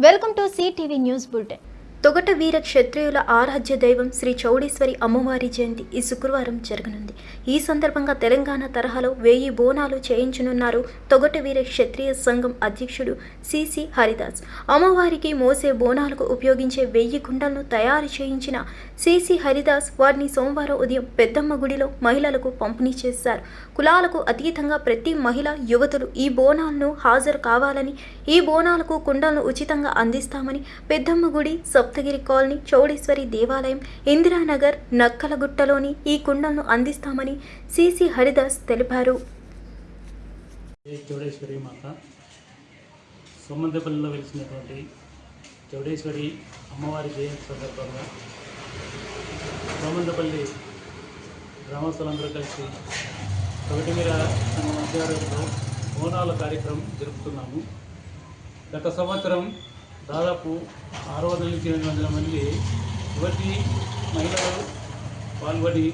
Welcome to CTV news bulletin. తొగట వీర క్షత్రియుల ఆరాధ్య దైవం శ్రీ చౌడేశ్వరి అమ్మవారి జయంతి ఈ శుక్రవారం జరగనుంది. ఈ సందర్భంగా తెలంగాణ తరహాలో 1000 బోనాలు చేయించనున్నారు తొగట వీర క్షత్రియ సంఘం అధ్యక్షుడు సిసి హరిదాస్. అమ్మవారికి మోసే బోనాలకు ఉపయోగించే 1000 కుండలను తయారు చేయించిన సిసి హరిదాస్ వారిని సోమవారం ఉదయం పెద్దమ్మ గుడిలో మహిళలకు పంపిణీ చేశారు. కులాలకు అతీతంగా ప్రతి మహిళ యువతులు ఈ బోనాలను హాజరు కావాలని, ఈ బోనాలకు కుండలను ఉచితంగా అందిస్తామని పెద్దమ్మ గుడి, సప్తగిరి కాలనీ, చౌడేశ్వరి దేవాలయం, ఇందిరానగర్, నక్కలగుట్టలోని ఈ కుండలను అందిస్తామని సిసి హరిదాస్ తెలిపారు. చౌడేశ్వరి మాత సోమందపల్లిలో వెలిసినటువంటి చౌడేశ్వరి అమ్మవారి జయంతి సందర్భంగా సోమందపల్లి గ్రామస్తులందరూ కలిసి తొగటవీర సంఘం ఆధ్వర్యంలో బోనాల కార్యక్రమం జరుపుతున్నాము. గత సంవత్సరం దాదాపు 600 నుంచి 800 మంది యువతి మహిళలు పాల్గొని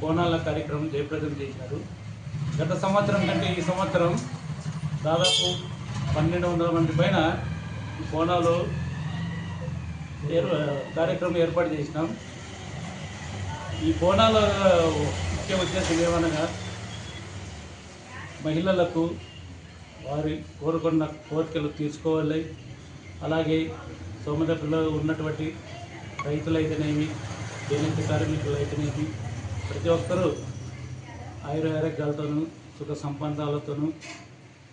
బోనాల కార్యక్రమం జయప్రదం చేసినారు. గత సంవత్సరం కంటే ఈ సంవత్సరం దాదాపు 1200 మంది పైన బోనాలు కార్యక్రమం ఏర్పాటు చేసినాం. ఈ బోనాల ముఖ్య ఉద్దేశం ఏమనగా మహిళలకు వారి కోరుకున్న కోరికలు తీర్చుకోవాలి. అలాగే సోమదపల్లిలో ఉన్నటువంటి రైతులైతేనేమి, చేనేత కార్మికులు అయితేనేమి ప్రతి ఒక్కరూ ఆయురారోగ్యాలతోనూ సుఖ సంపన్నాలతోనూ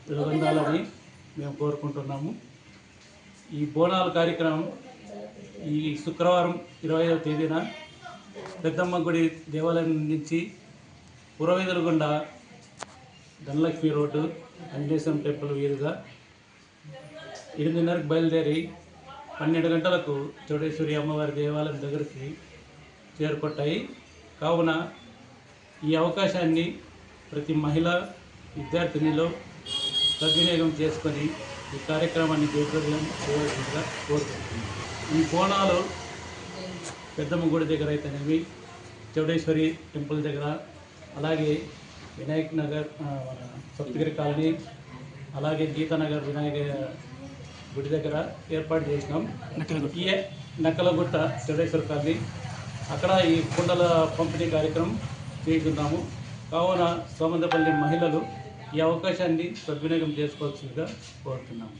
వెలుగొందాలని మేము కోరుకుంటున్నాము. ఈ బోనాల కార్యక్రమం ఈ శుక్రవారం 25వ తేదీన పెద్దమ్మ గుడి దేవాలయం నుంచి పురవీధుల గుండా ధనలక్ష్మి రోడ్డు, వెంకటేశ్వరం టెంపుల్ వీధిగా 8:30కు బయలుదేరి 12 గంటలకు చౌడేశ్వరి అమ్మవారి దేవాలయం దగ్గరికి చేరుకుంటాయి. కావున ఈ అవకాశాన్ని ప్రతి మహిళ, విద్యార్థినిలో సద్వినియోగం చేసుకొని ఈ కార్యక్రమాన్ని జయప్రదం చేయవలసిందిగా కోరుకుంటున్నాను. ఈ బోనాలు పెద్దమ్మ గుడి దగ్గర అయితేనేమి, చౌడేశ్వరి టెంపుల్ దగ్గర, అలాగే వినాయక్ నగర్, సప్తగిరి కాలనీ, అలాగే గీతానగర్ వినాయక గుడి దగ్గర ఏర్పాటు చేసినాం. ఈ నక్కలగుట్ట చౌడేశ్వరి కాలనీ అక్కడ ఈ కుండల పంపిణీ కార్యక్రమం చేస్తున్నాము. కావున సోమందపల్లి మహిళలు ఈ అవకాశాన్ని సద్వినియోగం చేసుకోవాల్సిందిగా కోరుతున్నాము.